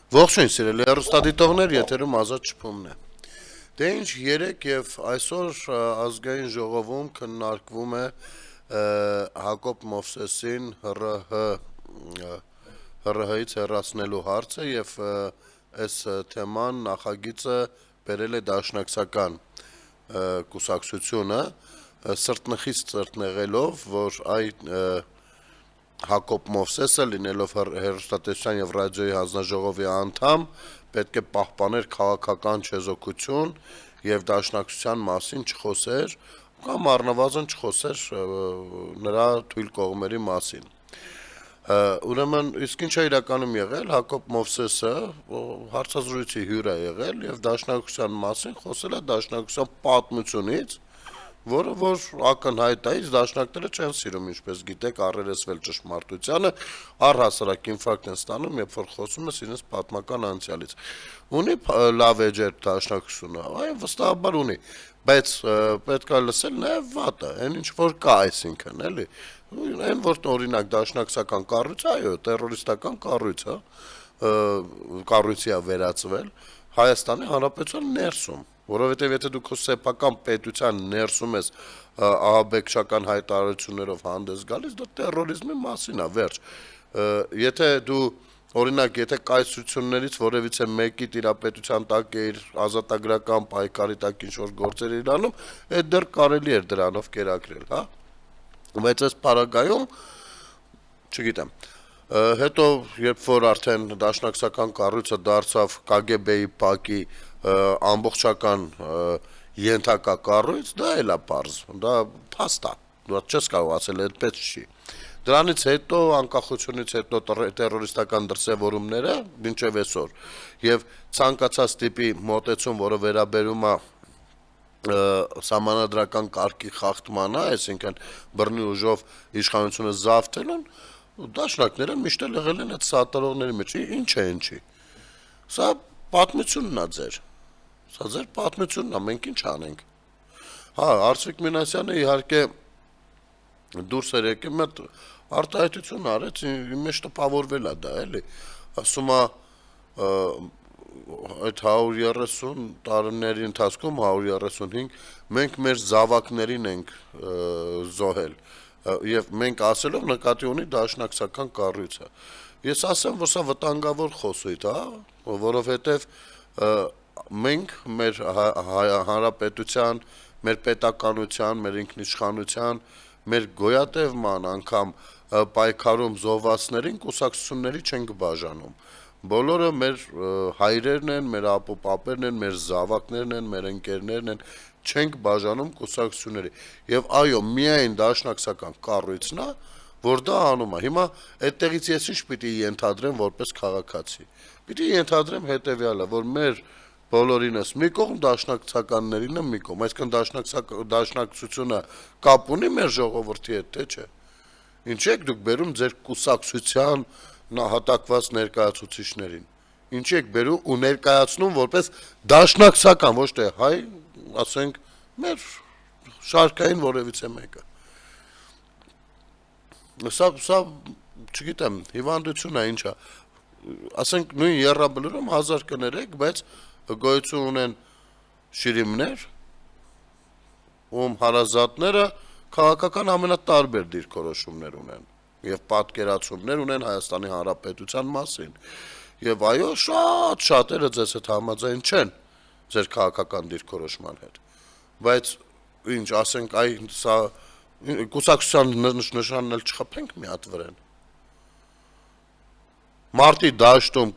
Ողջույն սիրելի հեռուստադիտողներ, եթերում ազատ շփումն է։ Դե ինչ երեք եւ այսօր ազգային ժողովում քննարկվում է Հակոբ Մովսեսին ՀՌՀ-ից հեռացնելու հարցը եւ այս թեման նախագիծը բերել է Դաշնակցական կուսակցությունը սրտնխից ծրտնեղելով, որ այդ Հակոբ Մովսեսը լինելով հեռուստատեսության եւ ռադիոյի հանձնաժողովի անդամ պետք է պահպաներ քաղաքական չեզոքություն եւ դաշնակցության մասին չխոսեր կամ առնվազն չխոսեր նրա թույլ կողմերի մասին։ Ուրեմն իսկ ինչ է իրականում եղել, Հակոբ Մովսեսը հարցազրույցի հյուր է եղել եւ դաշնակցության մասին խոսել է դաշնակցության պատմությունից, որը որ ակնհայտ է, դաշնակները չեն սիրում, ինչպես գիտեք, առերեսվել ճշմարտությանը, առհասարակ ինֆարկտ են ստանում, երբ որ խոսում ես իրենց պատմական անցյալից։ Ունի լավ էջեր դաշնակցությունը, այո, վստահաբար ունի, բայց պետք է լսել նաեւ վատը, այն ինչ որ կա, այսինքն, էլի։ Այն որ օրինակ դաշնակցական կառույցը, այո, terroristական կառույց է, կառույցի է վերածվել Հայաստանի Հանրապետության ներսում, որովհետեւ եթե դու քո սեփական պետության ներսում ես ահաբեկչական հայտարարություններով հանդես գալիս, դա terrorism-ի մասին է, վերջ։ Եթե դու օրինակ, եթե կայսրություններից որևիցե մեկի տիրապետության տակ է իր ազատագրական պայքարի տակ ինչ-որ գործեր իր անում, այդ դեռ կարելի էր դրանով կերակրել, հա։ Բայց այս պարագայում, չգիտեմ, հետո երբ որ արդեն դաշնակցական կառույցը դարձավ KGB-ի ՊԱԿ-ի ամբողջական ենթակա կառույց, դա էլ է պարզ, դա փաստ է, դու չես կարող ասել այդպես չի։ Դրանից հետո անկախությունից հետո terroristական դրսևորումները մինչև այսօր եւ ցանկացած տիպի մոտեցում, որը վերաբերում է սահմանադրական կարգի խախտմանը, այսինքն բռնի ուժով իշխանությունը զավթելուն, դաշնակները միշտ էլ եղել են այդ սատարողների մեջ, ինչ է ինչի։ Սա պատմությունն է ձեր։ Սա ձեր պատմությունն է, մենք ինչ անենք։ Հա, Արծվիկ Մինասյանը իհարկե դուրս էր եկել, մեկ արտահայտություն արեց, իմ մեջ տպավորվել է դա, էլի։ Ասում է այդ 130 տարիների ընթացքում 135 մենք մեր զավակներին ենք զոհել եւ մենք ասելով նկատի ունի դաշնակցական կառույցը։ Ես ասեմ, որ սա վտանգավոր խոսույթ է, որովհետեւ մենք մեր հանրապետության, մեր պետականության, մեր ինքնիշխանության, մեր գոյատևման անգամ պայքարում զոհվածներին կուսակցությունների չենք բաժանում։ Բոլորը մեր հայրերն են, մեր ապոպապերն են, մեր զավակներն են, մեր ընկերներն են, չենք բաժանում կուսակցությունների։ Եվ այո, միայն դաշնակցական կառույցն է, որ դա անում է։ Հիմա այդտեղից ես ինչ պիտի ենթադրեմ որպես քաղաքացի։ Պիտի ենթադրեմ հետեւյալը, որ մեր բոլորինս մի կողմ դաշնակցականներինը մի կողմ, այսինքն դաշնակցությունը կապ ունի մեր ժողովրդի հետ, թե չէ։ Ինչ եք դուք բերում ձեր կուսակցության նահատակված ներկայացուցիչներին։ Ինչ եք բերում ու ներկայացնում որպես դաշնակցական, ոչ թե հայ, ասենք, մեր շարքային որևիցե մեկը։ Սա չգիտեմ, հիվանդություն է, ինչ է։ Ասենք նույն եռաբլուրում 1000 կներեք, բայց գոյություն ունեն շիրիմներ, ում հարազատները քաղաքական ամենատարբեր դիրքորոշումներ ունեն եւ պատկերացումներ ունեն Հայաստանի Հանրապետության մասին։ Եվ այո, շատ շատերը ձեզ հետ համաձայն չեն ձեր քաղաքական դիրքորոշման հետ։ Բայց ինչ, ասենք, սա կուսակցության նշանն էլ չխփենք մի հատ վրան։ Մարտի դաշտում,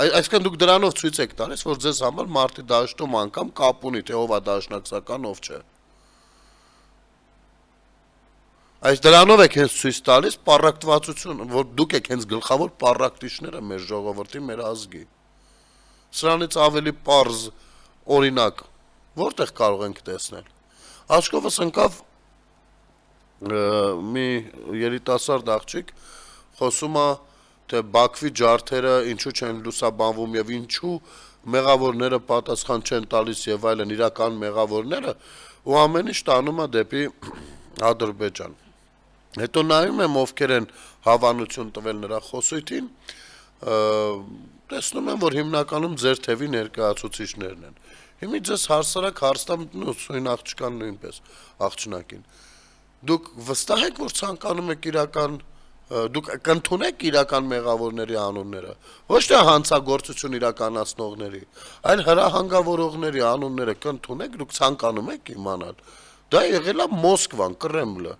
այսինքն դուք դրանով ցույց եք տալիս, որ ձեզ համար մարտի դաշտում անգամ կապ ունի, թե ով է դաշնակցական, ով չէ։ Այս դրանով եք հենց ցույց տալիս պառակտվածություն, որ դուք եք հենց գլխավոր պառակտիչները մեր ժողովրդի, մեր ազգի։ Սրանից ավելի պարզ օրինակ որտեղ կարող ենք տեսնել։ Աչքովս ընկավ մի երիտասարդ աղջիկ խոսում է, թե Բաքվի ջարդերը ինչու չեն լուսաբանվում եւ ինչու մեղավորները պատասխան չեն տալիս եւ այլն, իրական մեղավորները, ու ամեն ինչ տանում է դեպի Ադրբեջան։ Հետո նայում եմ ովքեր են հավանություն տվել նրա խոսույթին, տեսնում եմ, որ հիմնականում ձեր թևի ներկայացուցիչներն են։ Հիմա ձեզ հարցարակ հարցամ սույն աղջկան նույնպես աղջնակին։ Դուք վստահ եք, որ ցանկանում եք դուք կընդունեք իրական մեղավորների անունները, ոչ թե հանցագործություն իրականացնողների, այլ հրահանգավորողների անունները կընդունեք, դուք ցանկանում եք իմանալ։ Դա եղել է Մոսկվան, Կրեմլը։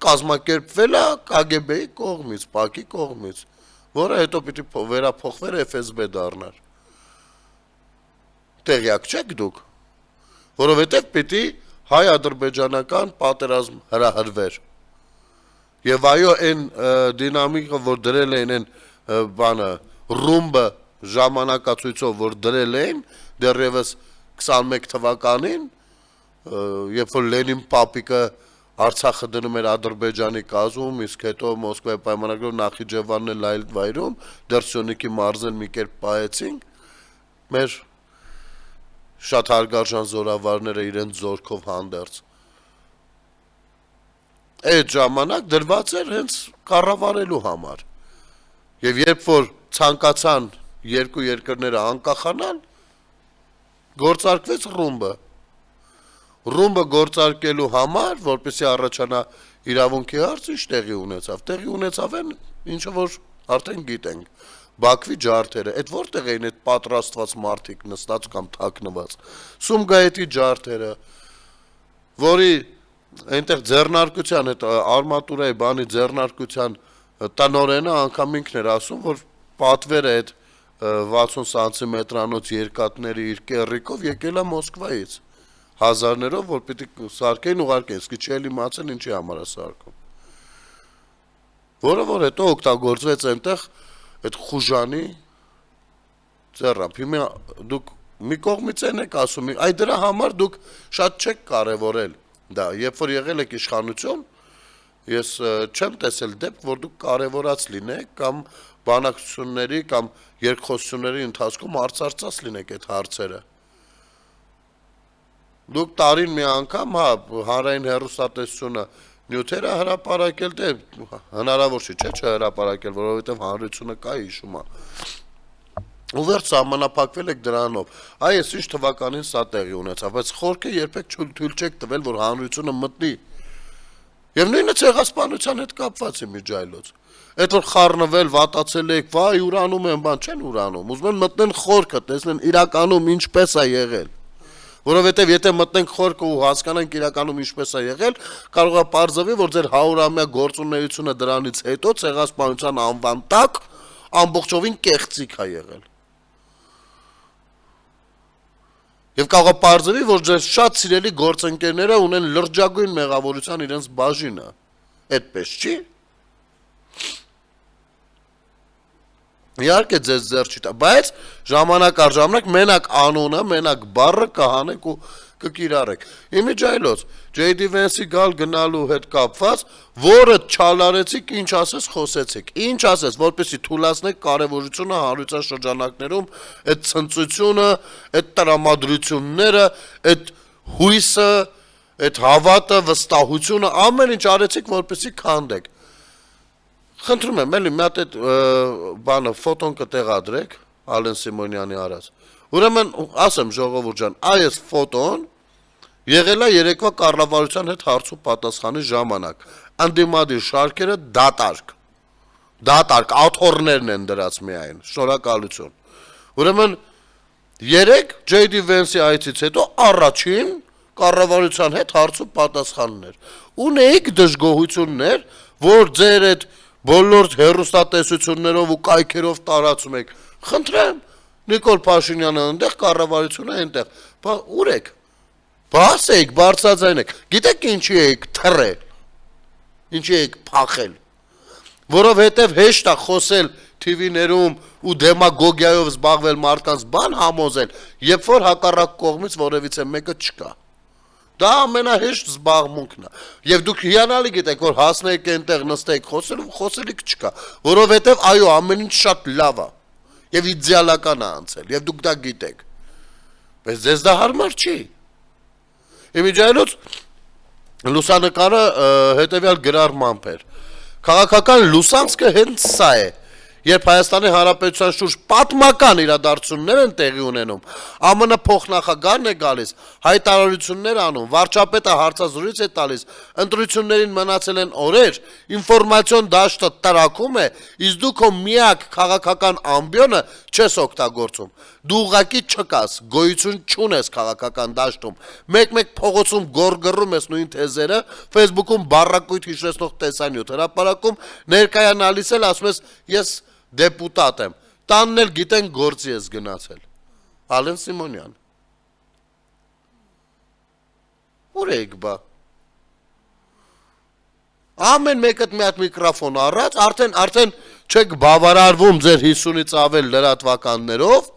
Կազմակերպվել է KGB-ի կողմից, ՊԱԿ-ի կողմից, որը հետո պիտի վերափոխվեր FSB դառնար։ Տեղյակ չեք դուք, որովհետև պիտի հայ-ադրբեջանական պատերազմ հրահրվեր։ Եվ այո, այն դինամիկը, որ դրել էին այն բանը, ռումբը ժամանակացույցով, որ դրել էին, դեռևս 21 թվականին, երբ որ Լենին պապիկը Արցախը դնում էր Ադրբեջանի կազմում, իսկ հետո Մոսկվայի պայմանագրով Նախիջևանն էլ այլ վայրում, դեռ Սյունիքի մարզեն մի կերպ պահեցինք, մեր շատ հարգարժան զորավարները իրենց զորքով հանդերձ։ Այդ ժամանակ դրված էր հենց կառավարելու համար։ Եվ երբ որ ցանկացան երկու երկրները անկախանալ, գործարկվեց ռումբը։ Ռումբը գործարկելու համար, որպեսզի առաջանա իրավունքի հարց, ինչ տեղի ունեցավ։ Տեղի ունեցավ այն, ինչը որ արդեն գիտենք։ Բաքվի ջարդերը, այդ որտեղ էին այդ պատրաստված մարդիկ նստած կամ թաքնված։ Սումգայիթի ջարդերը, որի այնտեղ ձեռնարկության այդ արմատուրայի բանի ձեռնարկության տնօրենը անգամ ինքն էր ասում, որ պատվերը այդ 60 սանտիմետրանոց երկաթների իր կեռիկով եկել է Մոսկվայից։ Հազարներով, որ պիտի սարքեին ուղարկեն, իսկ չի էլ իմացել ինչի համար է սարքում։ Որը որ հետո օգտագործվեց այնտեղ այդ խուժանի ձեռամբ։ Հիմա դուք մի կողմից եք ասում, այ դրա համար դուք շատ չեք կարևորել դա, երբ որ եղել եք իշխանություն, ես չեմ տեսել դեպք, որ դուք կարևորած լինեք կամ բանակցությունների կամ երկխոսությունների ընթացքում արծարծած լինեք այդ հարցերը։ Դուք տարին մի անգամ, հանրային հեռուստատեսությունը նյութերը հրապարակել, դե հնարավոր չէ չհրապարակել, որովհետև հանրությունը կա հիշում է։ Ու վերջ սահմանափակվել եք դրանով։ Այ ես ինչ թվականին սա տեղի ունեցավ, բայց խորքը երբեք թույլ չեք տվել, որ հանրությունը մտնի։ Եվ նույնը ցեղասպանության հետ կապված է միջայլոց։ Այդ որ խառնվել, վատացել եք, վայ ուրանում են, բան չեն ուրանում։ Ուզում են մտնեն խորքը, տեսնեն իրականում ինչպես է եղել։ Որովհետև եթե մտնենք խորքը ու հասկանանք իրականում ինչպես է եղել, կարող է պարզվի, որ ձեր 100-ամյա գործունեությունը դրանից հետո ցեղասպանության անվան տակ ամբողջովին կեղծիք է եղել։ Եվ կարող է պարզվի, որ ձեր շատ սիրելի գործընկերները ունեն լրջագույն մեղավորության իրենց բաժինը։ Այդպես չի։ Իհարկե ձեզ ձեռ չի տա, բայց ժամանակ առ ժամանակ մենակ անունը, մենակ բառը կհանեք ու կկիրառեք։ Իմիջայլոց JD Vance-ի գալ գնալու հետ կապված, որը չալարեցիք, ինչ ասես խոսեցիք։ Ինչ ասես, որպեսզի թույլատնեք կարևորությունը հանրության շրջանակներում, այդ ցնծությունը, այդ տրամադրությունները, այդ հույսը, այդ հավատը, վստահությունը, ամեն ինչ արեցիք, որպեսզի քանդեք։ Խնդրում եմ, էլի մի հատ այդ բանը ֆոտոն կտեղադրեք Ալեն Սիմոնյանի արած։ Ուրեմն ասեմ ժողովուրդ ջան, այս ֆոտոն եղել է երեկվա կառավարության հետ հարց ու պատասխանի ժամանակ։ Անդիմադիր շարքերը դատարկ աթոռներն են դրած միայն։ Շնորհակալություն։ Ուրեմն երեք JD Vance-ի այցից հետո առաջին կառավարության հետ հարց ու պատասխաններ։ Ունեիք դժգոհություններ, որ ձեր այդ բոլոր հեռուստատեսություններով ու կայքերով տարածում եք։ Խնդրեմ, Նիկոլ Փաշինյանը այնտեղ, կառավարությունը այնտեղ։ Բա ուր եք։ Բացեք, բարձրաձայնեք։ Գիտեք ինչի եք թռել։ Ինչի եք փախել։ Որովհետև հեշտ է խոսել TV-ներում ու դեմագոգիայով զբաղվել մարդկանց բան համոզել, երբ որ հակառակ կողմից որևիցե մեկը չկա։ Դա ամենահեշտ զբաղմունքն է։ Եվ դուք հիանալի գիտեք, որ հասնեք այնտեղ նստեք խոսելիք չկա, որովհետև այո, ամեն ինչ շատ լավ է եւ իդեալական է անցել, եւ դուք դա գիտեք։ Բայց ձեզ դա հարմար չի։ Իմիջայլոց լուսանկարը հետեւյալ գրառմամբ էր։ Քաղաքական լուսանցքը հենց սա է։ երբ Հայաստանի Հանրապետության շուրջ պատմական իրադարձություններ են տեղի ունենում, ԱՄՆ փոխնախագահն է գալիս, հայտարարություններ անում, վարչապետը հարցազրույց է տալիս, ընտրություններին մնացել են օրեր, ինֆորմացիոն դաշտը տրակում է, իսկ դու քո միակ քաղաքական ամբիոնը չես օգտագործում։ Դու ուղղակի չկաս, գոյություն չունես քաղաքական դաշտում։ Մեկ-մեկ փողոցում գորգռում ես նույն թեզերը, Facebook-ում բառակույտ հիշեցնող տեսանյութ հրապարակում, ներկայանալիս էլ ասում ես ես դեպուտատ եմ։ Տանն էլ գիտեն գործի ես գնացել։ Ալեն Սիմոնյան։ Ուր եք բա։ Ամեն մեկդ մի հատ միկրոֆոն առած, արդեն չեք բավարարվում ձեր 50-ից ավել լրատվականներով,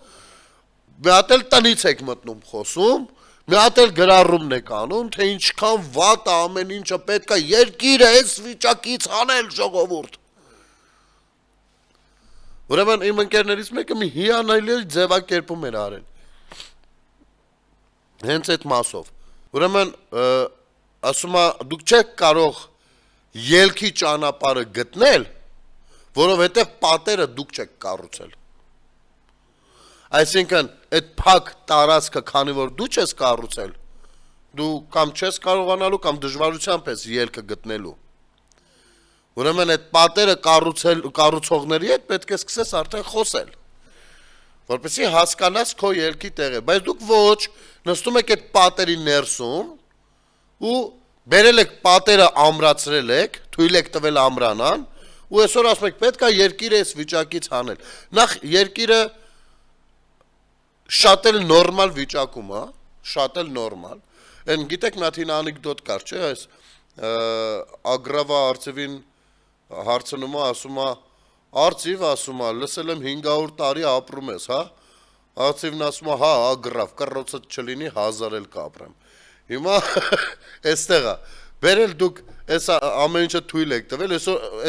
մի հատ էլ տնից եք մտնում խոսում, մի հատ էլ գրառումն եք անում, թե ինչքան վատ է ամեն ինչը պետք է երկիրը այս վիճակից հանել ժողովուրդ։ Ուրեմն իմ ընկերներից մեկը մի հիանալի ձևակերպում էր արել։ Հենց այդ մասով։ Ուրեմն ասում է դուք չեք կարող ելքի ճանապարհը գտնել, որովհետև պատերը դուք չեք կառուցել։ Այսինքն այդ փակ տարածքը, քանի որ դու չես կառուցել, դու կամ չես կարողանալու կամ դժվարությամբ ես ելքը գտնելու։ Ուրեմն այդ պատերը կառուցողների հետ պետք է սկսես արդեն խոսել, որպեսզի հասկանաս քո ելքի տեղը, բայց դուք ոչ, նստում եք այդ պատերի ներսում ու բերել եք պատերը ամրացրել եք, թույլ եք տվել ամրանան, ու այսօր ասում եք պետք է երկիրը այս վիճակից հանել։ Նախ երկիրը շատ էլ նորմալ վիճակում է, շատ էլ նորմալ։ Են գիտեք մի հատ հին անեկդոտ կար, չէ՞, այս Ագրավա Արծիվին հարցնում է, ասում է, Արծիվ, ասում է, լսել եմ 500 տարի ապրում ես, հա։ Արծիվն ասում է, հա, Ագրավ, կռոցդ չլինի 1000 էլ կապրեմ։ Հիմա այստեղ է, բերել դուք այս ամեն ինչը թույլ եք տվել,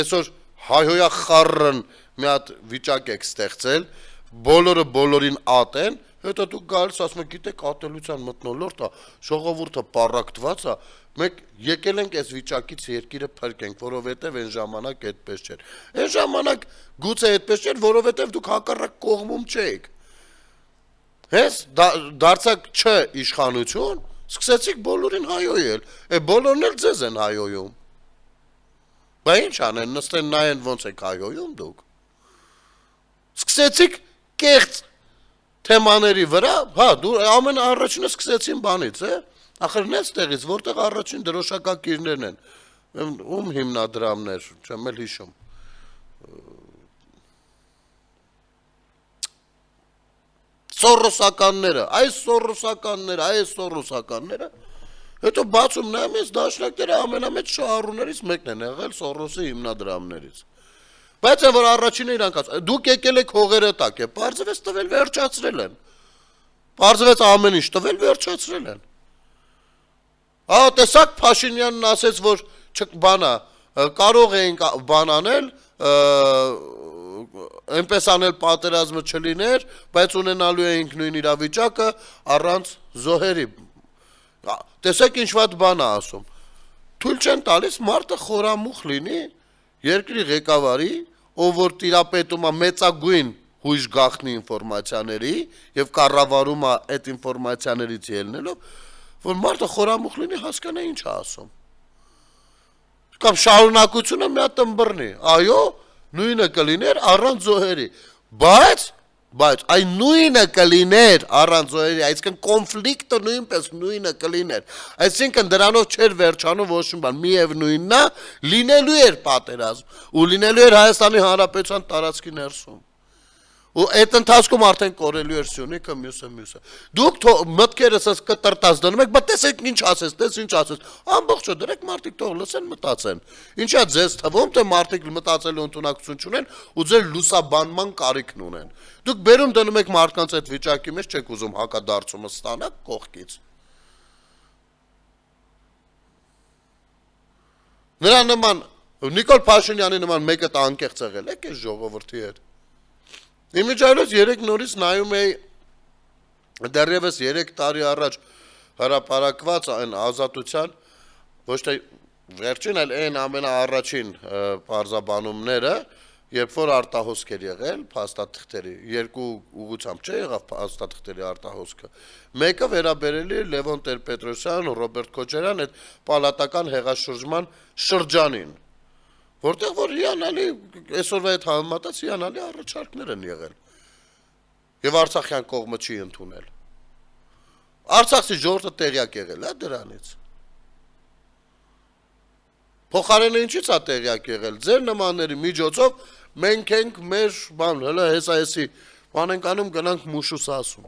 այսօր հայհոյա խառն մի հատ վիճակ եք ստեղծել, բոլորը բոլորին ատեն, հետո դուք գալիս ասում եք, գիտեք, ատելության մթնոլորտ է, ժողովուրդը պառակտված է, մենք եկել ենք այս վիճակից երկիրը փրկենք, որովհետև այն ժամանակ այդպես չէր։ Այն ժամանակ գուցե այդպես չէր, որովհետև դուք հակառակ կողմում չէիք։ Հենց դարձակ իշխանություն, սկսեցիք բոլորին հայոյել, բոլորն էլ ձեզ են հայոյում։ Բա ինչ անեն, նստեն նայեն ոնց եք հայոյում դուք։ Սկսեցիք կեղծ թեմաների վրա, հա, դու ամեն առաջինը սկսեցին բանից, ախր նենց տեղից, որտեղ առաջին դրոշակակիրներն են, ում հիմնադրամներ, չեմ էլ հիշում։ Սորոսականները, այս սորոսականները, հետո բացում նայում ես դաշնակները ամենամեծ շահառուներից մեկն են եղել Սորոսի հիմնադրամներից։ Բայց է որ առաջինը իրանք ասում, դուք եկել եք հողերը տակ է, պարզվեց տվել վերջացրել են։ Պարզվեց ամեն ինչ տվել վերջացրել են։ Տեսակ Փաշինյանն ասեց, որ բանա, կարող էինք բան անել, այնպես անել պատերազմը չլիներ, բայց ունենալու էինք նույն իրավիճակը առանց զոհերի։ Տեսեք ինչ վատ բան է ասում։ Թույլ չեն տալիս մարդը խորամուխ լինի երկրի ղեկավարի, ով որ տիրապետում է մեծագույն հույժ գաղտնի ինֆորմացիաների եւ կառավարում է այդ ինֆորմացիաներից ելնելով, որ մարդը խորամուխ լինի հասկանա ինչ է ասում։ Կամ շարունակությունը մի հատ ըմբռնի, այո, նույնը կլիներ առանց զոհերի, բայց այն նույնը կլիներ առանց զոհերի, այսինքն կոնֆլիկտը նույնպես նույնը կլիներ, այսինքն դրանով չէր վերջանում ոչ մի բան, միևնույնն է, լինելու էր պատերազմ, ու լինելու էր Հայաստանի Հանրապետության տարածքի ներսում, ու այդ ընթացքում արդեն կորելու էր Սյունիքը, մյուսը։ Դուք մտքերս ես կտրտած դնում եք, բայց տեսեք ինչ ասես, ամբողջը դրեք մարդիկ թող լսեն, մտածեն։ Ինչա ձեզ թվում, թե մարդիկ մտածելու ընտունակություն չունեն ու ձեր լուսաբանման կարիքն ունեն։ Դուք բերում դնում եք մարդկանց այդ վիճակի մեջ, չեք ուզում հակադարձումը ստանաք կողքից։ Նրա նման Նիկոլ Փաշինյանի նման մեկը անկեղծ եղել եք այս ժողովրդի հետ։ Իմիջիայլոց 3 նորից նայում էի դեռևս 3 տարի առաջ հրապարակված այն ազատության, ոչ թե վերջին, այլ այն ամենաառաջին պարզաբանումները, երբ որ արտահոսք էր եղել փաստաթղթերի, երկու ուղղությամբ չէ եղավ փաստաթղթերի արտահոսքը։ Մեկը վերաբերելի էր Լևոն Տեր-Պետրոսյան, Ռոբերտ Քոչարյան այդ պալատական հեղաշրջման շրջանին, որտեղ որ հիանալի այսօրվա հետ համեմատած հիանալի առաջարկներ են եղել։ Եվ Արցախյան կողմը չի ընդունել։ Արցախի ժողովուրդը տեղյակ եղել է դրանից։ Փոխարենը ինչից է տեղյակ եղել։ Ձեր նմանների միջոցով մենք ենք մեր բան, հələ հեսայեսի բան ենք անում, գնանք մուշուս ասում։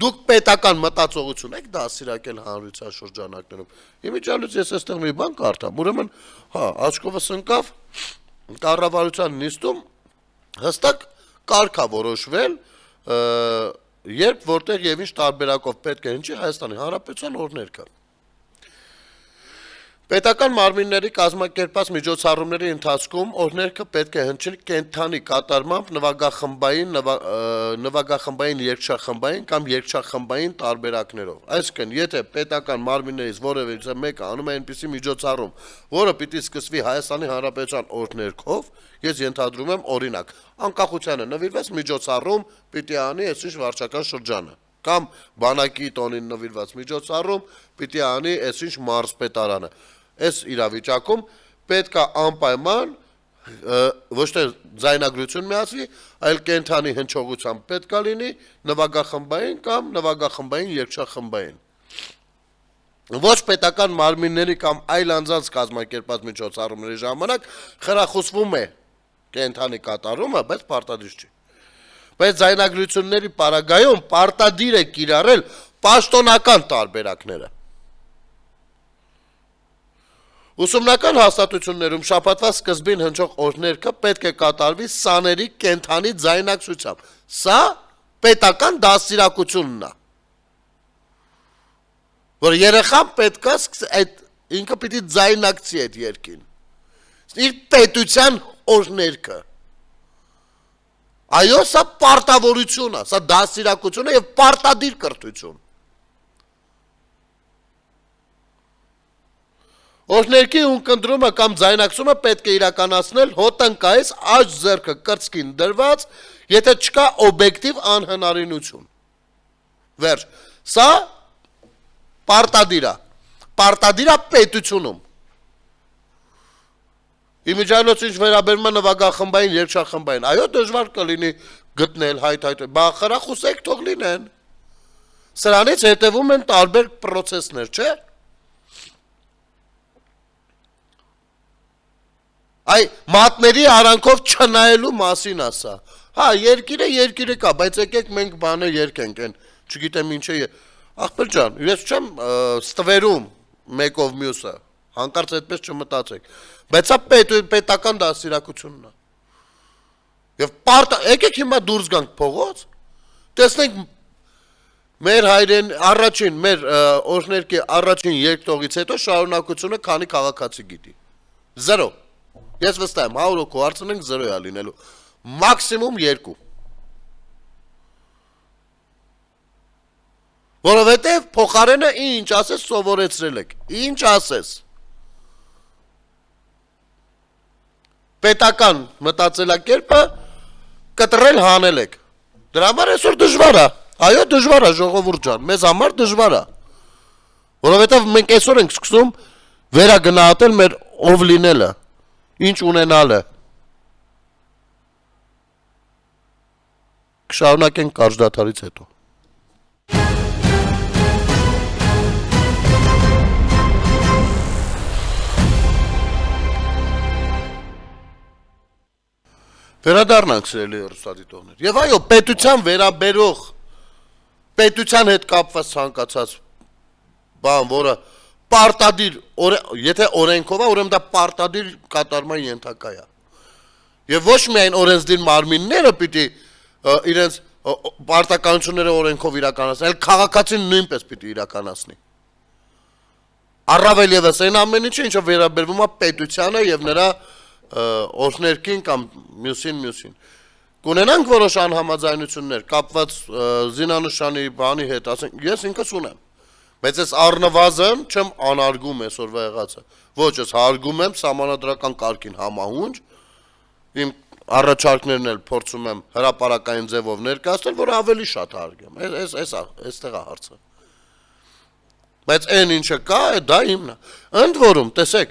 Դուք պետական մտածողություն եք դասիրակել հանրության շրջանակներում։ Իմիջիալից ես այստեղ մի բան կարդամ, ուրեմն, հա, աչքովս ընկավ կառավարության նիստում հստակ կարգ է որոշվել, երբ որտեղ եւ ինչ տարբերակով պետք է հնչի Հայաստանի Հանրապետության օրհներգը։ Պետական մարմինների կազմակերպած միջոցառումների ընթացքում օրհներգը պետք է հնչի կենթանի կատարմամբ նվագախմբային, երգչախմբային կամ երգչախմբային տարբերակներով։ Այսինքն, եթե պետական մարմիններից որևէ մեկը անում է այնպիսի միջոցառում, որը պիտի սկսվի Հայաստանի Հանրապետության օրհներգով, ես ենթադրում եմ օրինակ, անկախությանը նվիրված միջոցառում պիտի անի այսինչ վարչական շրջանը, կամ բանակի տոնին նվիրված միջոցառում պիտի անի այսինչ մարզպետարանը։ Այս իրավիճակում պետք է անպայման ոչ թե ձայնագրություն միացվի, այլ կենթանի հնչողությամբ պետք է լինի նվագախմբային կամ նվագախմբային երգչախմբային։ Ոչ պետական մարմինների կամ այլ անձանց կազմակերպած միջոցառումների ժամանակ խրախուսվում է կենթանի կատարումը, բայց պարտադիր չի։ Բայց ձայնագրությունների պարագայում պարտադիր է կիրառել պաշտոնական տարբերակները։ Ուսումնական հաստատություններում շաբաթվա սկզբին հնչող օրհներգը պետք է կատարվի սաների կենթանի ձայնակցությամբ։ Սա պետական դաստիարակությունն է, որ երեխան պետք է այդ ինքը պիտի ձայնակցի այդ երգին։ Իր պետության օրհներգը։ Այո, սա պարտավորություն է, սա դաստիարակություն է եւ պարտադիր կրթություն։ Օրհներգի ունկնդրումը կամ ձայնակցումը պետք է իրականացնել հոտնկայից աջ ձեռքը կրծքին դրված, եթե չկա օբյեկտիվ անհնարինություն։ Վերջ։ Սա պարտադիր է։ Պարտադիր է պետությունում։ Իմիջիալից ինչ վերաբերում է նվագախմբային, երգչախմբային, այո, դժվար կլինի գտնել հայտ, բա խրախուսեք թող լինեն։ Սրանից հետևում են տարբեր պրոցեսներ, չէ՞։ Այ մատների արանքով չնայելու մասին ասա։ Հա, երկիրը կա, բայց եկեք մենք բանը երկենք, այն, չգիտեմ ինչ է։ Ախպեր ջան, ես չեմ ստվերում մեկով մյուսը, հանկարծ այդպես չմտածեք։ Բայց սա պետական դաստիարակությունն է։ Եվ եկեք հիմա դուրս գանք փողոց, տեսնենք մեր հայրեն առաջին, մեր օրհներգի առաջին երկտողից հետո շարունակությունը քանի քաղաքացի գիտի։ 0։ Ես վստահ եմ 100 հոգու հարցնենք 0 է լինելու, մաքսիմում 2։ Որովհետև փոխարենը ինչ ասես սովորեցրել եք, ինչ ասես։ Պետական մտածելակերպը կտրել հանել եք։ Դրա համար այսօր դժվար է, այո դժվար է ժողովուրդ ջան, մեզ համար դժվար է։ Որովհետև մենք այսօր ենք սկսում վերագնահատել մեր ով լինելը։ Ինչ ունենալը։ Կշարունակենք կարճ դադարից հետո։ Վերադառնանք սիրելի հեռուստադիտողներ։ Եվ այո, պետության վերաբերող, պետության հետ կապված ցանկացած բան, որը պարտադիր, եթե օրենքով է, ուրեմն դա պարտադիր կատարման ենթակա է։ Եվ ոչ միայն օրենսդիր մարմինները պիտի իրենց պարտականությունները օրենքով իրականացնեն, այլ քաղաքացին նույնպես պիտի իրականացնի։ Առավել ևս այն ամեն ինչը, ինչը վերաբերվում է պետությանը եւ նրա օրհներգին կամ մյուսին։ Կունենանք որոշ անհամաձայնություններ կապված զինանշանի բանի հետ, ասենք, ես ինքս ունեմ։ Բայց ես առնվազն չեմ անարգում այսօրվա եղածը։ Ոչ, ես հարգում եմ սահմանադրական կարգին համահունչ, իմ առաջարկներն էլ փորձում եմ հրապարակային ձևով ներկայացնել, որ ավելի շատ հարգեմ։ Այստեղ է հարցը։ Բայց այն ինչը կա, դա իմն է։ Ընդ որում, տեսեք,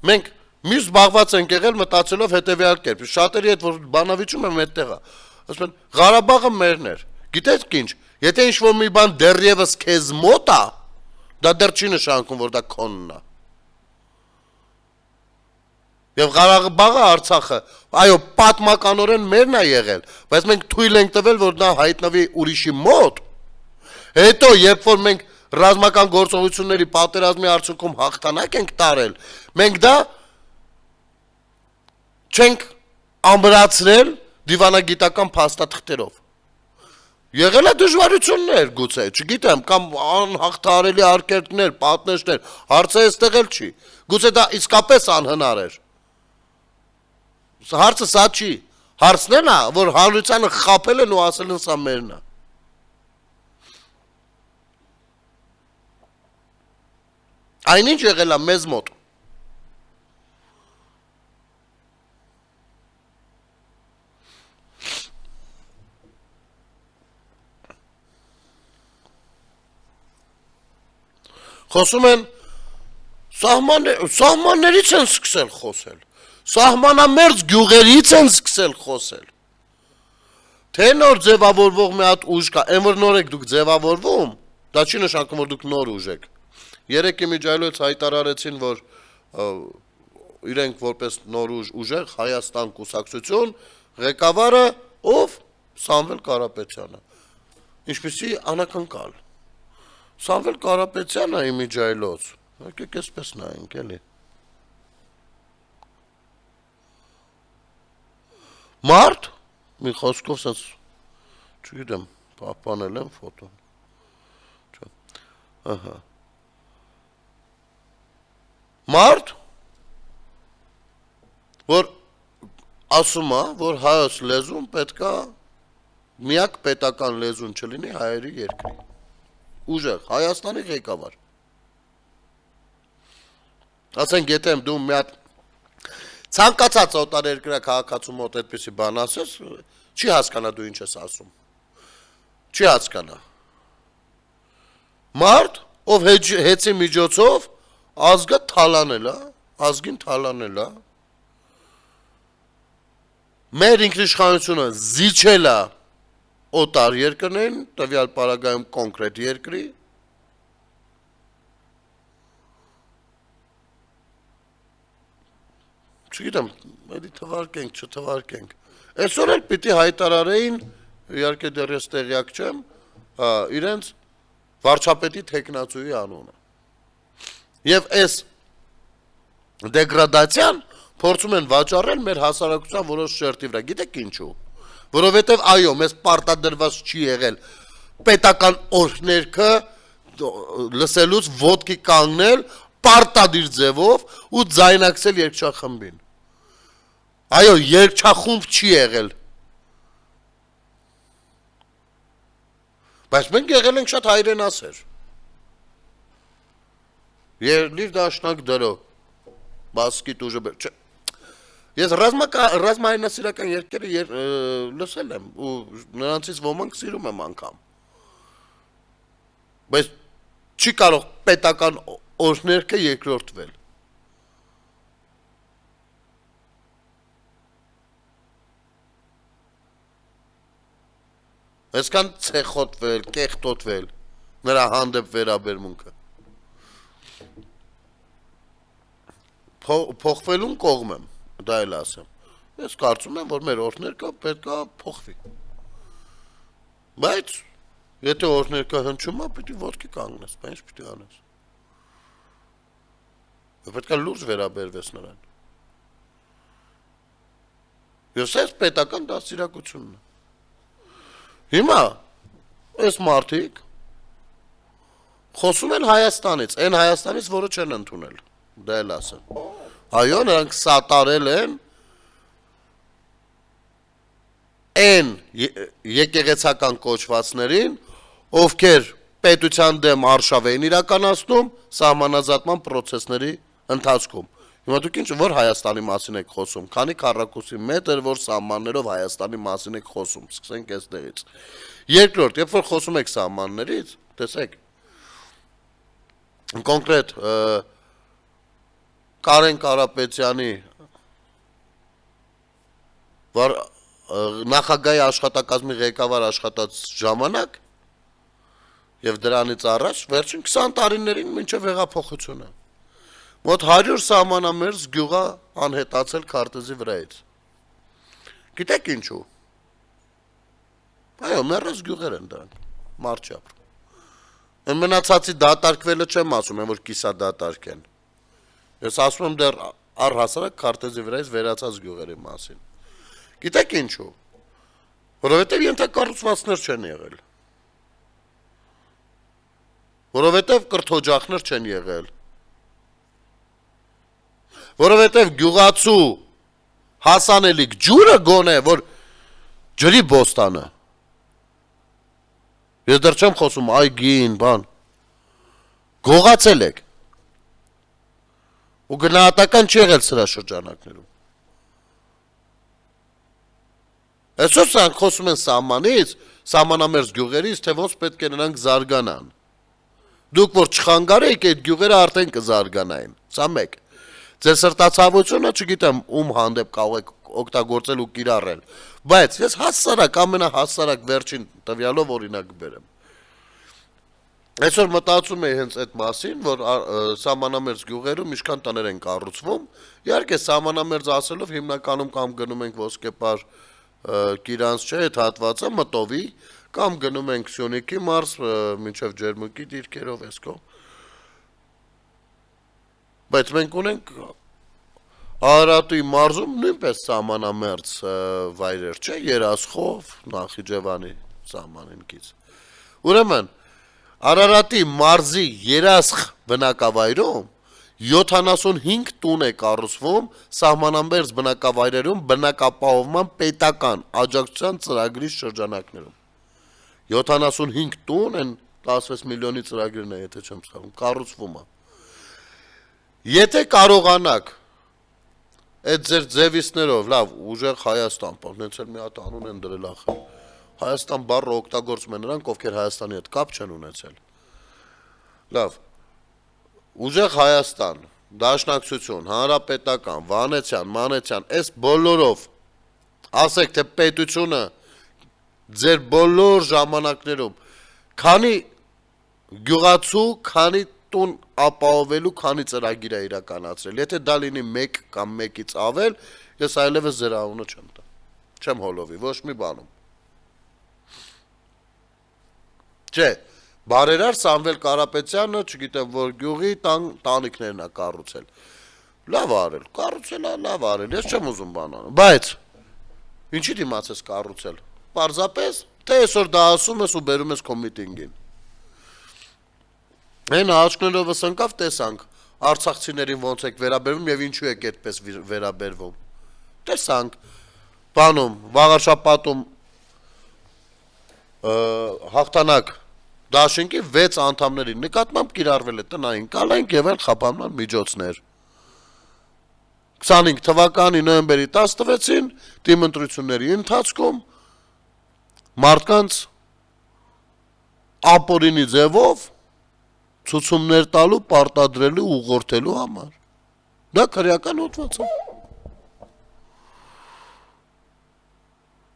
մենք միշտ զբաղված ենք եղել մտածելով հետևյալ կերպ։ Շատերի հետ որ բանավիճում եմ այդտեղ է։ Ասում են, Ղարաբաղը մերն էր։ Գիտեք ինչ, եթե ինչ-որ մի բան դեռևս քեզ մոտ է, դա դեռ չի նշանակում, որ դա քոնն է։ Եվ Ղարաբաղը, Արցախը, այո, պատմականորեն մերն է եղել, բայց մենք թույլ ենք տվել, որ նա հայտնվի ուրիշի մոտ։ Հետո, երբ որ մենք ռազմական գործողությունների պատերազմի արդյունքում հաղթանակ ենք տարել, մենք դա չենք ամրացրել դիվանագիտական փաստաթղթերով։ Եղել է դժվարություններ գուցե, չգիտեմ, կամ անհաղթահարելի արկերտներ, պատնեշներ, հարցը այստեղ էլ չի։ Գուցե դա իսկապես անհնար էր։ Հարցը սա չի։ Հարցն է, որ հանրությանը խաբել են ու ասել են սա մերն է։ Այնինչ եղել է մեզ մոտ։ Խոսում են սահմաններից են սկսել խոսել, սահմանամերձ գյուղերից են սկսել խոսել, թե նոր ձևավորվող մի հատ ուժ կա, այն որ նոր եք դուք ձևավորվում, դա չի նշանակում, որ դուք նոր ուժ եք, երեկ իմիջայլոց հայտարարեցին, որ իրենք որպես նոր ուժ Հայաստան կուսակցություն, ղեկավարը ով Սամվել Կարապետյանը, ինչպեսի անակնկալ, Սամվել Կարապետյանը իմիջայլոց, եկեք այսպես նայենք էլի, մարդ, մի խոսքով սենց, չգիտեմ, պահպանել եմ ֆոտոն, մարդ, որ ասում է, որ հայոց լեզուն պետքա միակ պետական լեզուն չլինի հայերի երկրի, ուժեղ, Հայաստանի ղեկավար, ասենք եթե դու մի հատ ցանկացած օտարերկրյա քաղաքացու մոտ այդպիսի բան ասես, չի հասկանա դու ինչ ես ասում, չի հասկանա, մարդ, ով հեծի միջոցով ազգը թալանել է, ազգին թալանել է, մեր ինքնիշխանությունը զիջել է օտար երկրներին, տվյալ պարագայում կոնկրետ երկրի, չգիտեմ, էդի թվարկենք, չթվարկենք, այսօր էլ պիտի հայտարարեին, իհարկե դեռ ես տեղյակ չեմ, իրենց վարչապետի թեկնածուի անունը։ Եվ այս դեգրադացիան փորձում են վաճառել մեր հասարակության որոշ շերտի վրա, գիտեք ինչու, որովհետև այո, մեզ պարտադրված չի եղել պետական օրհներգը լսելուց ոտքի կանգնել պարտադիր ձևով ու ձայնակցել երգչախմբին։ Այո, երգչախումբ չի եղել։ Բայց մենք եղել ենք շատ հայրենասեր։ Երլիր դաշնակ դրո, բասկի տուժը բեր, ես ռազմահայնասիրական երկերը լսել եմ ու նրանցից ոմանք սիրում եմ անգամ, բայց չի կարող պետական օրհներգը երկրորդվել, այսքան ցեխոտվել, կեղտոտվել, նրա հանդեպ վերաբերմունքը, փոխվելուն կողմ եմ, դա էլ ասեմ, ես կարծում եմ, որ մեր օրհներգը պետք է փոխվի, բայց եթե օրհներգը հնչում է, պիտի ոտքի կանգնես, բայց ինչ պիտի անես, պետք է լուրջ վերաբերվես նրան, ես այս պետական դաստիարակությունն է, հիմա, այս մարդիկ խոսում են Հայաստանից, այն Հայաստանից, որը չեն ընդունել, դա էլ ասեմ, այո, նրանք սատարել են այն եկեղեցական կոչվածներին, ովքեր պետության դեմ արշավ էին իրականացնում սահմանազատման պրոցեսների ընթացքում, Հիմա դուք ինչ որ Հայաստանի մասին եք խոսում, քանի քառակուսի մետր որ սահմաններով Հայաստանի մասին եք խոսում, սկսենք այստեղից։ Երկրորդ, երբ որ խոսում եք սահմաններից, տեսեք, կոնկրետ Կարեն Կարապետյանի նախագահի աշխատակազմի ղեկավար աշխատած ժամանակ եւ դրանից առաջ վերջին 20 տարիներին մինչեւ հեղափոխությունը մոտ 100 սահմանամերձ գյուղա անհետացել քարտեզի վրայից։ Գիտեք ինչու։ Այո, մեռած գյուղեր են դրանք, մարդ չի ապրում։ Այն մնացածի դատարկվելը չեմ ասում, որ կիսա դատարկ են։ Ես ասում եմ դեռ առհասարակ քարտեզի վրայից վերացած գյուղերի մասին։ Գիտեք ինչու։ Որովհետև ենթակառուցվածքներ չեն եղել։ Որովհետև կրթօջախներ չեն եղել։ Որովհետև գյուղացու հասանելիք ջուրը գոնե, որ ջրի բոստանը։ Ես դեռ չեմ խոսում այգին, բան։ Գողացել եք։ Ու գնահատական չի եղել սրա շրջանակներում։ Այսօր սրանք խոսում են սահմանից, սահմանամերձ գյուղերից, թե ոնց պետք է նրանք զարգանան։ Դուք որ չխանգարեիք, այդ գյուղերը արդեն կզարգանային։ Սա մեկ։ Ձեր սրտացավությունը չգիտեմ ում հանդեպ կարող եք օգտագործել ու կիրառել, բայց ես հասարակ, ամենահասարակ վերջին տվյալով օրինակ բերեմ։ Այսօր մտածում էի հենց այդ մասին, որ սահմանամերձ գյուղերում ինչքան տներ են կառուցվում, իհարկե սահմանամերձ ասելով հիմնականում կամ գնում ենք Ոսկեպար Կիրանց չէ, այդ հատվածը մտովի, կամ գնում ենք Սյունիքի մարզ, մինչև Ջերմուկի դիրքերով էսքո։ Բայց մենք ունենք Արարատի մարզում նույնպես սահմանամերձ վայրեր, չէ, Երասխով, Նախիջևանի սահմանինքից։ Ուրեմն, Արարատի մարզի Երասխ բնակավայրում 75 տուն է կառուցվում սահմանամերձ բնակավայրերում բնակապահովման պետական աջակցության ծրագրի շրջանակներում։ 75 տուն են 16 միլիոնի ծրագրին է, եթե չեմ սխալվում, կառուցվում է։ Եթե կարողանաք այդ ձեր ձևիսներով, լավ, ուժեղ Հայաստան, նենց էլ մի հատ անուն են դրել ախր։ Հայաստան բառը օգտագործում են նրանք, ովքեր Հայաստանի հետ կապ չեն ունեցել։ Լավ, ուժեղ Հայաստան, Դաշնակցություն, Հանրապետական, Վանեցյան, Մանեցյան, այս բոլորով ասեք, թե պետությունը ձեր բոլոր ժամանակներում քանի գյուղացու, քանի տուն ապահովելու քանի ծրագիր է իրականացրել։ Եթե դա լինի 1 կամ 1-ից ավել, ես այլևս ձեր անունը չեմ տա։ Չեմ հոլովի, ոչ մի բանում։ Չէ, բարերար Սամվել Կարապետյանը, չգիտեմ որ գյուղի տանիքներն է կառուցել։ Լավ արել, կառուցել է, լավ արել, ես չեմ ուզում բան անեմ, բայց ինչի դիմաց ես կառուցել։ Պարզապես, թե այսօր դա ասում ես ու բերում ես քո միտինգին։ Այն աչքներովս ընկավ տեսանք արցախցիներին ոնց եք վերաբերվում եւ ինչու եք այդպես վերաբերվում։ Տեսանք բանում Վաղարշապատում հաղթանակ դաշինքի 6 անդամների նկատմամբ կիրառվել է տնային կալանք եւ այլ խափանման միջոցներ։ 25 թվականի նոյեմբերի 16-ին թիմ ընտրությունների ընթացքում մարդկանց ապօրինի ձևով ցուցումներ տալու, պարտադրելու, ուղղորդելու համար։ Դա քրեական հոդված է։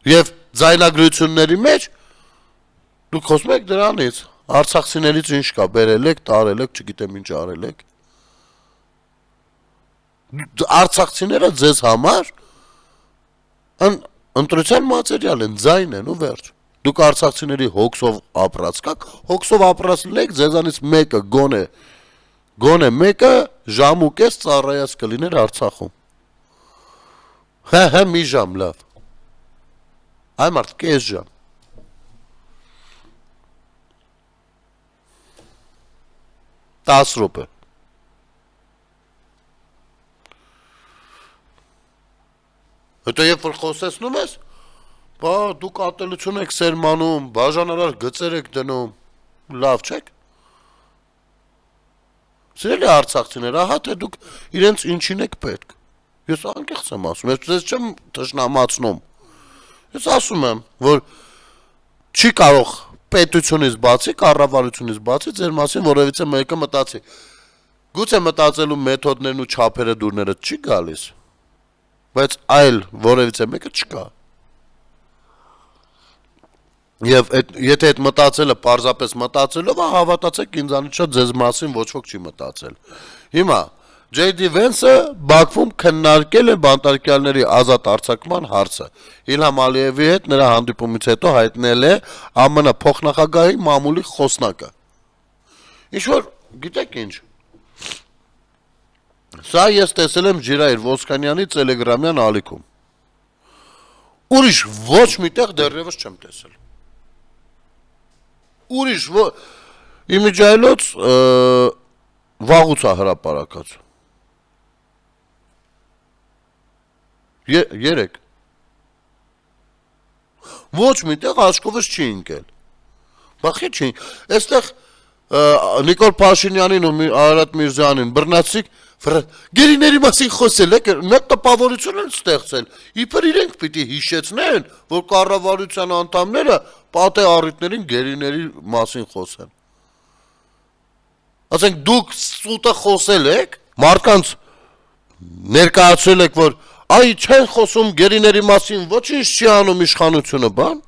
Եվ ձայնագրությունների մեջ դուք խոսում եք դրանից, արցախցիներից ինչ կա, բերել եք, տարել եք, չգիտեմ ինչ արել եք։ Արցախցիները ձեզ համար ընտրության մատերիալ են, ձայն են ու վերջ։ Դուք արցախցիների հոգսով ապրած կաք, հոգսով ապրած լինեք, ձեզանից մեկը գոնե մեկը ժամ ու կես ծառայած կլիներ Արցախում։ Հա, մի ժամ, լավ։ Այ մարդ, կես ժամ։ Տաս րոպե։ Հետո երբ որ խոսեցնում ես, բա դուք ատելություն եք սերմանում, բաժանարար գծեր եք դնում, լավ չեք։ Սիրելի արցախցիներ, ահա թե դուք իրենց ինչին եք պետք։ Ես անկեղծ եմ ասում, ես ձեզ չեմ թշնամացնում։ Ես ասում եմ, որ չի կարող պետությունից բացի, կառավարությունից բացի ձեր մասին որևիցե մեկը մտածի։ Գուցե մտածելու մեթոդներն ու չափերը դուրները չի գալիս, բայց այլ որևիցե մեկը չկա։ Եվ եթե այդ մտածելը պարզապես մտածելով, հավատացեք ինձանից շատ ձեզ մասին ոչ ոք չի մտածել։ Հիմա J.D. Vance-ը Բաքվում քննարկել է բանտարկյալների ազատ արձակման հարցը։ Իլհամ Ալիևի հետ նրա հանդիպումից հետո հայտնել է ԱՄՆ փոխնախագահի մամուլի խոսնակը։ Ինչ-որ, գիտեք ինչ, սա ես տեսել եմ Ջիրայր Ոսկանյանի տելեգրամյան ալիքում։ Ուրիշ ոչ միտեղ դեռևս չեմ տեսել։ Ուրիշ իմիջայլոց վաղուց է հրապարակած։ Երեք։ Ոչ միտեղ աչքովս չի ընկել։ Բախի չի։ Այստեղ Նիկոլ Փաշինյանին ու Արարատ Միրզյանին բռնացիք, գերիների մասին խոսել եք, մեկ տպավորություն են ստեղծել։ Իբր իրենք պիտի հիշեցնեն, որ կառավարության անդամները պատե առիթներին գերիների մասին խոսեն։ Ասենք դուք սուտը խոսել եք, մարդկանց ներկայացրել եք, որ այ չեն խոսում գերիների մասին, ոչինչ չի անում իշխանությունը, բան։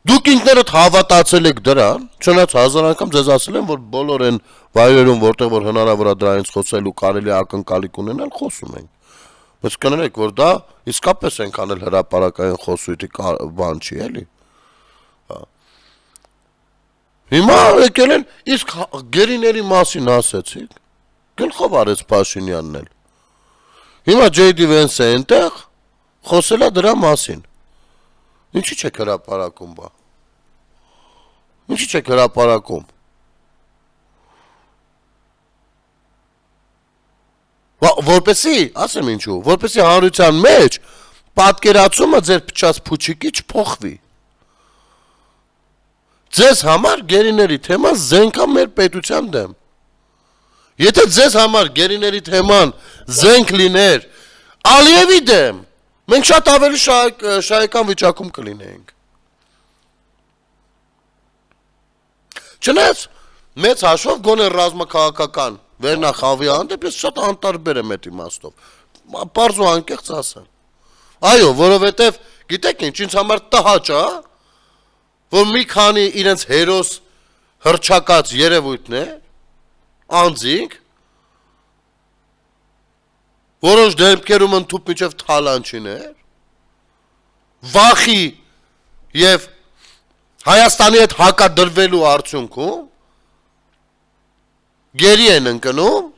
Դուք ինքներդ հավատացել եք դրան, չնայած հազար անգամ ձեզ ասել եմ, որ բոլոր են վայրերում, որտեղ որ հնարավոր է դրանից խոսել ու կարելի է ակնկալիք ունենալ, խոսում ենք։ Բայց կներեք, որ դա իսկապես ենք անել հրապարակային խոսույթի բան չի, էլի։ Հիմա եկել են, իսկ գերիների մասին ասեցիք, գլխով արեց Փաշինյանն էլ։ Հիմա J.D. Vance-ը այնտեղ խոսել է դրա մասին։ Ինչի՞ չեք հրապարակում, բա։ Ինչի՞ չեք հրապարակում։ Որպեսի, ասեմ ինչու, որպեսի հանրության մեջ պատկերացումը ձեր փչած փուչիկի չփոխվի։ Ձեզ համար գերիների թեման զենք է մեր պետության դեմ։ Եթե ձեզ համար գերիների թեման զենք լիներ Ալիևի դեմ, մենք շատ ավելի շահեկան վիճակում կլինեինք։ Չնայած մեծ հաշվով գոնե ռազմաքաղաքական վերնախավի հանդեպ ես շատ անտարբեր եմ այդ իմաստով։ Պարզ ու անկեղծ ասեմ։ Այո, որովհետև գիտեք ինչ, ինձ համար տհաճ է, որ մի քանի իրենց հերոս հրճակած երևույթներ, անձինք, որոշ դեպքերում ընդհուպ միջև թալանչիներ, վախի և Հայաստանի հետ հակադրվելու արդյունքում գերի են ընկնում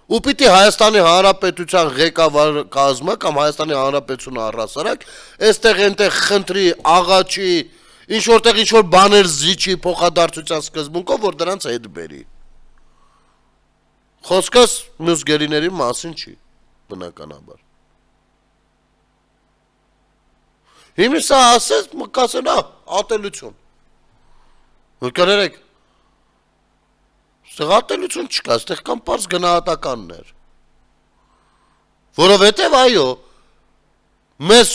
ու պիտի Հայաստանի Հանրապետության ղեկավար կազմը կամ Հայաստանի Հանրապետությունը առհասարակ այստեղ այնտեղ խնդրի, աղաչի, ինչ-որտեղ ինչ-որ բաներ զիջի փոխադարձության սկզբունքով, որ դրանց հետ բերի։ Խոսքս մյուս գերիների մասին չի, բնականաբար։ Հիմի սա ասես, կասեն, ատելություն։ Կներեք, ստեղ ատելություն չկա, ստեղ կան պարզ գնահատականներ։ Որովհետև այո, մեզ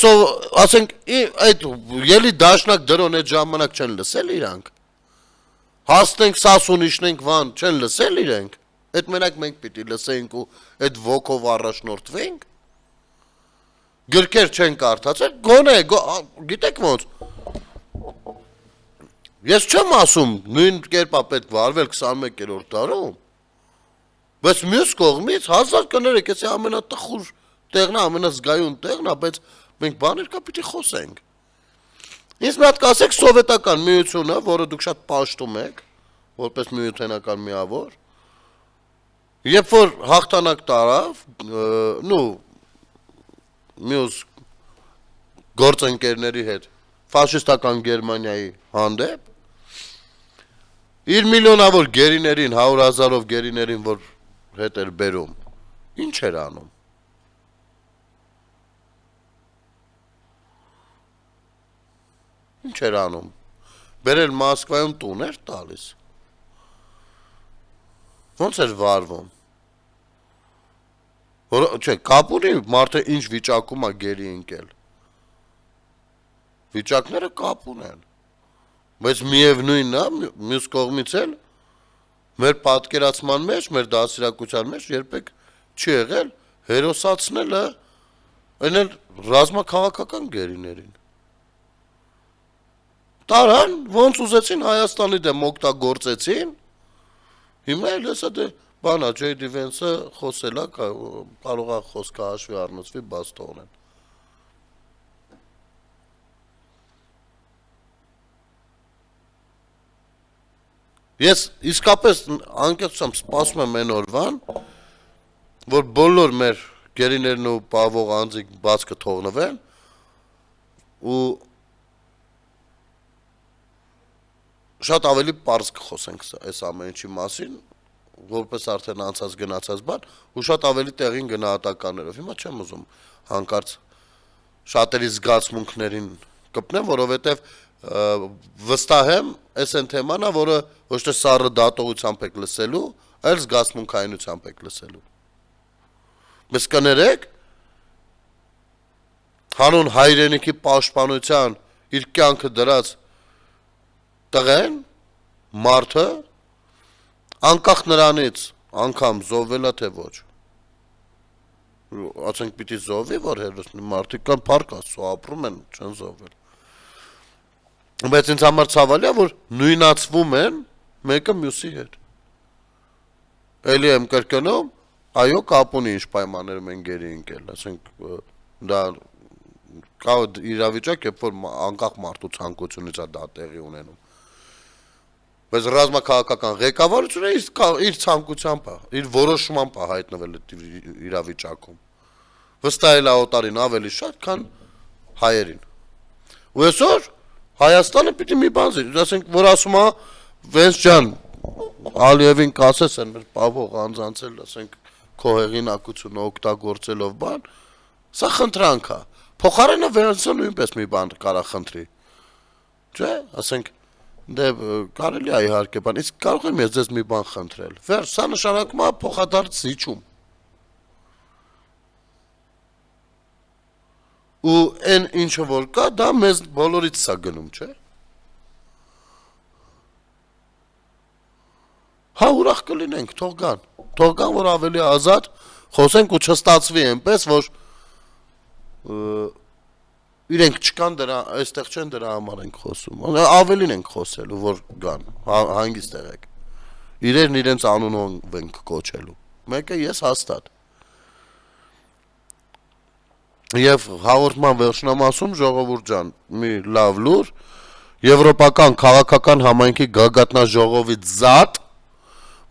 ասենք, այդ ելի դաշնակ դրոն այդ ժամանակ չեն լսել իրանք, հասնենք սասուն իշնենք վան, չեն լսել իրենք, այդ մենակ մենք պիտի լսենք ու այդ ոգով առաջնորդվենք, գրքեր չեն կարդացել, գոնե, գիտեք ոնց, ես չեմ ասում նույն կերպա պետք վարվել 21-րդ դարում, բայց մյուս կողմից հազար կներեք, ես ամենատխուր տեղն է, ամենազգայուն տեղն է, բայց մենք բաներ կա պիտի խոսենք։ Ինձ մի հատ կասեք սովետական միությունը, որը դուք շատ պաշտում եք, որպես միութենական միավոր, երբ որ հաղթանակ տարավ, մյուս գործընկերների հետ, ֆաշիստական Գերմանիայի հանդեպ, իր միլիոնավոր գերիներին, 100,000-ով գերիներին, որ հետ էր բերում, ինչ էր անում։ Ինչ էր անում։ Բերել Մոսկվայում տուն էր տալիս։ Ոնց էր վարվում։ Չէ, կապ ունի մարդը ինչ վիճակում է գերի ընկել։ Վիճակները կապ ունեն։ Բայց միևնույնն է, մյուս կողմից էլ մեր պատկերացման մեջ, մեր դասիրակության մեջ երբեք չի եղել հերոսացնելը, այն էլ ռազմաքաղաքական գերիներին։ Տարան, ոնց ուզեցին Հայաստանի դեմ օգտագործեցին, հիմա էլ հեսա դե բանա J.D. Vance-ը խոսել է, կարող է խոսքը հաշվի առնծվի, բաց թողնեն։ Ես իսկապես անկեղծությամբ սպասում եմ այն օրվան, որ բոլոր մեր գերիներն ու պահվող անձիկ բաց կթողնվեն ու շատ ավելի պարզ կխոսենք այս ամեն ինչի մասին, որպես արդեն անցած գնացած բան, ու շատ ավելի տեղին գնահատականներով։ Հիմա չեմ ուզում հանկարծ շատերի զգացմունքներին կպնեմ, որովհետև վստահ եմ, այս այն թեման է, որը ոչ թե սառը դատողությամբ եք լսելու, այլ զգացմունքայնությամբ եք լսելու։ Բայց կներեք, հանուն հայրենիքի պաշտպանության իր կյանքը դրած տղեն, մարդը, անկախ նրանից անգամ զոհվել է թե ոչ։ Ասենք պիտի զոհվի, որ հերոսն մարդիկ կան փառք Աստծո, ապրում են, չեն զոհվել։ Բայց ինձ համար ցավալի է, որ նույնացվում են մեկը մյուսի հետ։ Էլի եմ կրկնում, այո, կապ ունի ինչ պայմաններում են գերի ընկել, ասենք դա կա իրավիճակ, երբ որ անկախ մարդու ցանկությունից է դա տեղի ունենում։ Բայց ռազմաքաղաքական ղեկավարությունը իր ցանկությամբ է, իր որոշմամբ է հայտնվել այդ իրավիճակում։ Վստահել է օտարին ավելի շատ, քան հայերին։ Ու այսօր Հայաստանը պիտի մի բան զի, ասենք, որ ասում է Վենց ջան, Ալիևին կասես են մեր պահվող անձանցել, ասենք, քո հեղինակությունը օգտագործելով բան, սա խնդրանք է։ Փոխարենը Վենսը նույնպես մի բան կարա խնդրի։ Չէ, ասենք դե կարելի է իհարկե բան, իսկ կարող եմ ես ձեզ մի բան խնդրել։ Վեր, սա նշանակում է փոխադարձ զիջում։ Ու այն ինչը որ կա, դա մեզ բոլորից սա գնում, չէ։ Հա ուրախ կլինենք, թող գան, որ ավելի ազատ խոսենք ու չստացվի այնպես, որ իրենք չկան դրա, այստեղ չեն դրա համար ենք խոսում, ավելին ենք խոսելու, որ գան, հանգիստ եղեք, իրերն իրենց անունով ենք կոչելու, մեկը ես հաստատ, և հաղորդման վերջնամասում ժողովուրդ ջան, մի լավ լուր, Եվրոպական քաղաքական համայնքի գագաթնաժողովից զատ,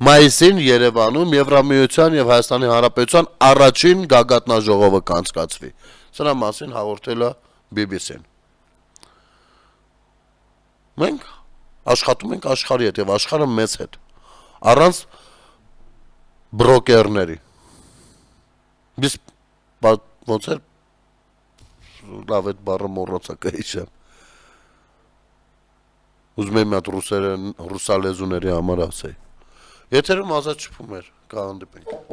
մայիսին Երևանում Եվրամիության և Հայաստանի Հանրապետության առաջին գագաթնաժողովը կանցկացվի, սրա մասին հաղորդել է BBC-ն։ Մենք աշխատում ենք աշխարհի հետ և աշխարհը մեզ հետ, առանց բրոկերների։ Ոնց էր լավ այդ բառը մոռացա կհիշեմ։ Ուզում եմ մի հատ ռուսալեզուների համար ասեի։ Եթերում ազատ շփում էր, կհանդիպենք։